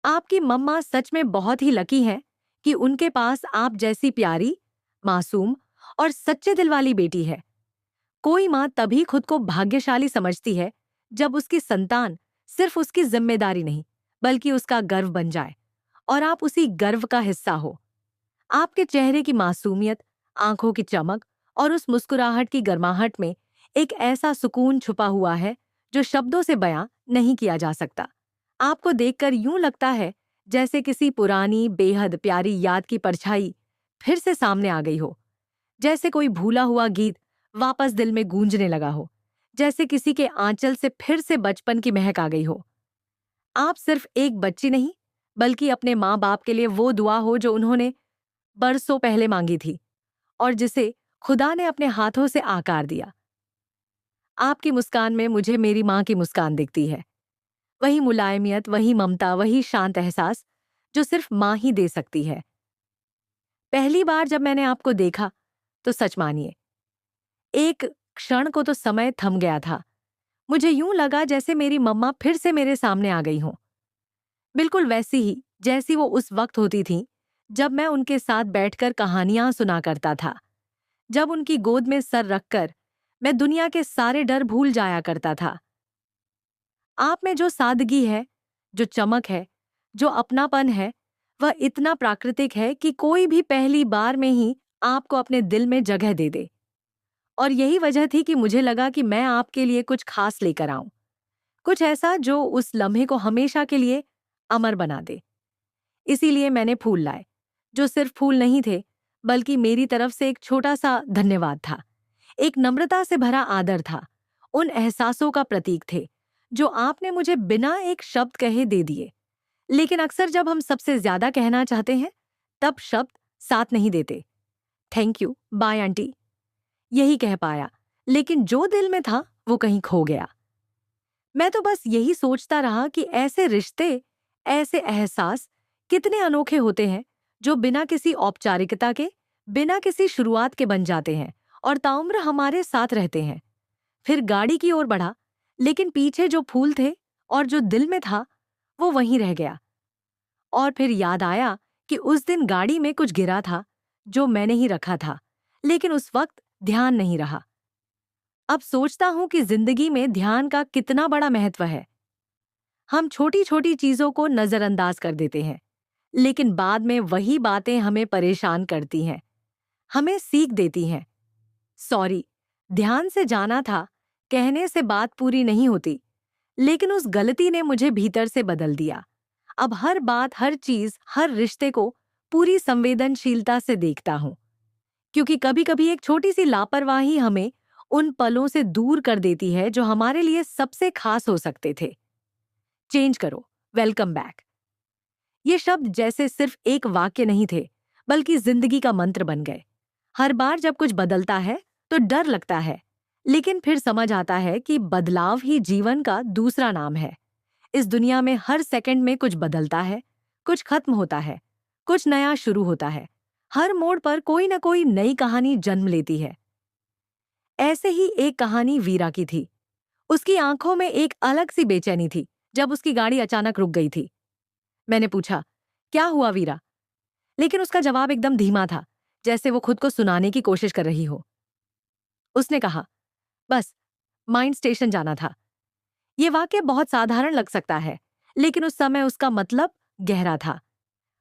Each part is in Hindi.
आपकी मम्मा सच में बहुत ही लकी हैं कि उनके पास आप जैसी प्यारी, मासूम और सच्चे दिल वाली बेटी है। कोई माँ तभी खुद को भाग्यशाली समझती है जब उसकी संतान सिर्फ उसकी जिम्मेदारी नहीं, बल्कि उसका गर्व बन जाए और आप उसी गर्व का हिस्सा हो। आपके चेहरे की मासूमियत, आंखों की चमक और उस मुस्कुराहट की गर्माहट में एक ऐसा सुकून छुपा हुआ है जो शब्दों से बयां नहीं किया जा सकता। आपको देखकर यूं लगता है जैसे किसी पुरानी बेहद प्यारी याद की परछाई फिर से सामने आ गई हो, जैसे कोई भूला हुआ गीत वापस दिल में गूंजने लगा हो, जैसे किसी के आंचल से फिर से बचपन की महक आ गई हो। आप सिर्फ एक बच्ची नहीं, बल्कि अपने माँ बाप के लिए वो दुआ हो जो उन्होंने बरसों पहले मांगी थी और जिसे खुदा ने अपने हाथों से आकार दिया। आपकी मुस्कान में मुझे मेरी माँ की मुस्कान दिखती है। वही मुलायमियत, वही ममता, वही शांत एहसास जो सिर्फ माँ ही दे सकती है। पहली बार जब मैंने आपको देखा तो सच मानिए, एक क्षण को तो समय थम गया था। मुझे यूं लगा जैसे मेरी मम्मा फिर से मेरे सामने आ गई हों, बिल्कुल वैसी ही जैसी वो उस वक्त होती थीं जब मैं उनके साथ बैठकर कहानियां सुना करता था, जब उनकी गोद में सर रखकर मैं दुनिया के सारे डर भूल जाया करता था। आप में जो सादगी है, जो चमक है, जो अपनापन है, वह इतना प्राकृतिक है कि कोई भी पहली बार में ही आपको अपने दिल में जगह दे दे। और यही वजह थी कि मुझे लगा कि मैं आपके लिए कुछ खास लेकर आऊं, कुछ ऐसा जो उस लम्हे को हमेशा के लिए अमर बना दे। इसीलिए मैंने फूल लाए, जो सिर्फ फूल नहीं थे, बल्कि मेरी तरफ से एक छोटा सा धन्यवाद था, एक नम्रता से भरा आदर था, उन एहसासों का प्रतीक थे जो आपने मुझे बिना एक शब्द कहे दे दिए। लेकिन अक्सर जब हम सबसे ज्यादा कहना चाहते हैं, तब शब्द साथ नहीं देते। थैंक यू, बाय आंटी, यही कह पाया, लेकिन जो दिल में था वो कहीं खो गया। मैं तो बस यही सोचता रहा कि ऐसे रिश्ते, ऐसे एहसास कितने अनोखे होते हैं जो बिना किसी औपचारिकता के, बिना किसी शुरुआत के बन जाते हैं और ताउम्र हमारे साथ रहते हैं। फिर गाड़ी की ओर बढ़ा, लेकिन पीछे जो फूल थे और जो दिल में था वो वहीं रह गया। और फिर याद आया कि उस दिन गाड़ी में कुछ गिरा था जो मैंने ही रखा था, लेकिन उस वक्त ध्यान नहीं रहा। अब सोचता हूं कि जिंदगी में ध्यान का कितना बड़ा महत्व है। हम छोटी छोटी चीजों को नजरअंदाज कर देते हैं, लेकिन बाद में वही बातें हमें परेशान करती हैं, हमें सीख देती हैं। सॉरी, ध्यान से जाना था, कहने से बात पूरी नहीं होती, लेकिन उस गलती ने मुझे भीतर से बदल दिया। अब हर बात, हर चीज, हर रिश्ते को पूरी संवेदनशीलता से देखता हूं, क्योंकि कभी कभी एक छोटी सी लापरवाही हमें उन पलों से दूर कर देती है जो हमारे लिए सबसे खास हो सकते थे। चेंज करो, वेलकम बैक, ये शब्द जैसे सिर्फ एक वाक्य नहीं थे, बल्कि जिंदगी का मंत्र बन गए। हर बार जब कुछ बदलता है तो डर लगता है, लेकिन फिर समझ आता है कि बदलाव ही जीवन का दूसरा नाम है। इस दुनिया में हर सेकंड में कुछ बदलता है, कुछ खत्म होता है, कुछ नया शुरू होता है। हर मोड़ पर कोई न कोई नई कहानी जन्म लेती है। ऐसे ही एक कहानी वीरा की थी। उसकी आंखों में एक अलग सी बेचैनी थी जब उसकी गाड़ी अचानक रुक गई थी। मैंने पूछा, क्या हुआ वीरा? लेकिन उसका जवाब एकदम धीमा था, जैसे वो खुद को सुनाने की कोशिश कर रही हो। उसने कहा, बस माइंड स्टेशन जाना था। ये वाक्य बहुत साधारण लग सकता है, लेकिन उस समय उसका मतलब गहरा था।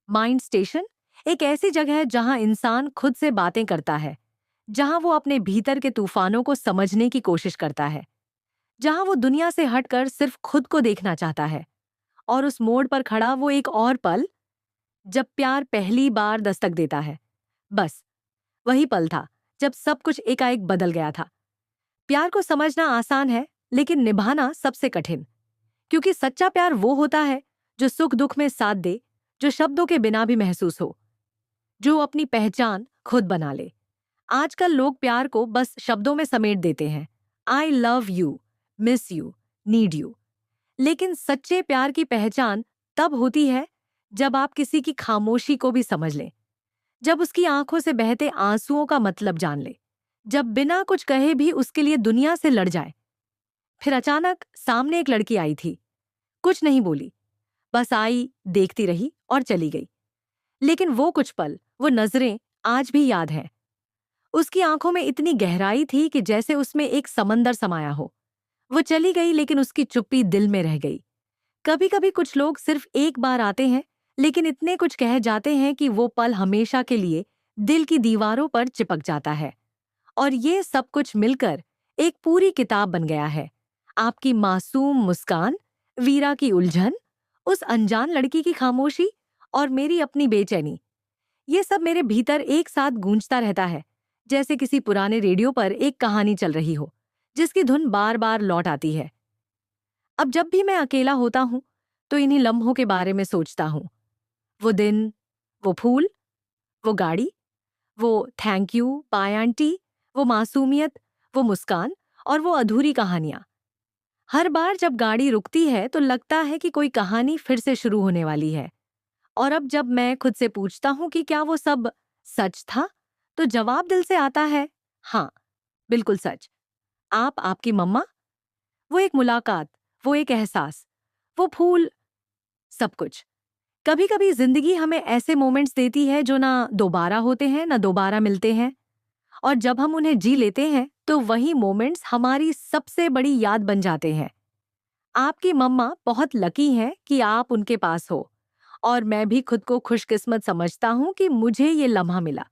माइंड स्टेशन एक ऐसी जगह है जहां इंसान खुद से बातें करता है, जहां वो अपने भीतर के तूफानों को समझने की कोशिश करता है, जहां वो दुनिया से हटकर सिर्फ खुद को देखना चाहता है। और उस मोड़ पर खड़ा वो एक और पल, जब प्यार पहली बार दस्तक देता है। बस वही पल था जब सब कुछ एकाएक बदल गया था। प्यार को समझना आसान है, लेकिन निभाना सबसे कठिन, क्योंकि सच्चा प्यार वो होता है जो सुख दुख में साथ दे, जो शब्दों के बिना भी महसूस हो, जो अपनी पहचान खुद बना ले। आजकल लोग प्यार को बस शब्दों में समेट देते हैं, I love you, miss you, need you. लेकिन सच्चे प्यार की पहचान तब होती है जब आप किसी की खामोशी को भी समझ लें, जब उसकी आंखों से बहते आंसुओं का मतलब जान ले, जब बिना कुछ कहे भी उसके लिए दुनिया से लड़ जाए। फिर अचानक सामने एक लड़की आई थी, कुछ नहीं बोली, बस आई, देखती रही और चली गई। लेकिन वो कुछ पल, वो नजरें आज भी याद हैं। उसकी आंखों में इतनी गहराई थी कि जैसे उसमें एक समंदर समाया हो। वो चली गई लेकिन उसकी चुप्पी दिल में रह गई। कभी कभी कुछ लोग सिर्फ एक बार आते हैं, लेकिन इतने कुछ कह जाते हैं कि वो पल हमेशा के लिए दिल की दीवारों पर चिपक जाता है। और ये सब कुछ मिलकर एक पूरी किताब बन गया है। आपकी मासूम मुस्कान, वीरा की उलझन, उस अनजान लड़की की खामोशी और मेरी अपनी बेचैनी, ये सब मेरे भीतर एक साथ गूंजता रहता है, जैसे किसी पुराने रेडियो पर एक कहानी चल रही हो, जिसकी धुन बार बार लौट आती है। अब जब भी मैं अकेला होता हूँ, तो इन्हीं लम्हों के बारे में सोचता हूँ। वो दिन, वो फूल, वो गाड़ी, वो थैंक यू बाय आंटी, वो मासूमियत, वो मुस्कान और वो अधूरी कहानियां। हर बार जब गाड़ी रुकती है तो लगता है कि कोई कहानी फिर से शुरू होने वाली है। और अब जब मैं खुद से पूछता हूँ कि क्या वो सब सच था, तो जवाब दिल से आता है, हाँ, बिल्कुल सच। आपकी मम्मा, वो एक मुलाकात, वो एक एहसास, वो फूल, सब कुछ। कभी कभी जिंदगी हमें ऐसे मोमेंट्स देती है जो ना दोबारा होते हैं ना दोबारा मिलते हैं, और जब हम उन्हें जी लेते हैं तो वही मोमेंट्स हमारी सबसे बड़ी याद बन जाते हैं। आपकी मम्मा बहुत लकी हैं कि आप उनके पास हो, और मैं भी खुद को खुशकिस्मत समझता हूँ कि मुझे ये लम्हा मिला।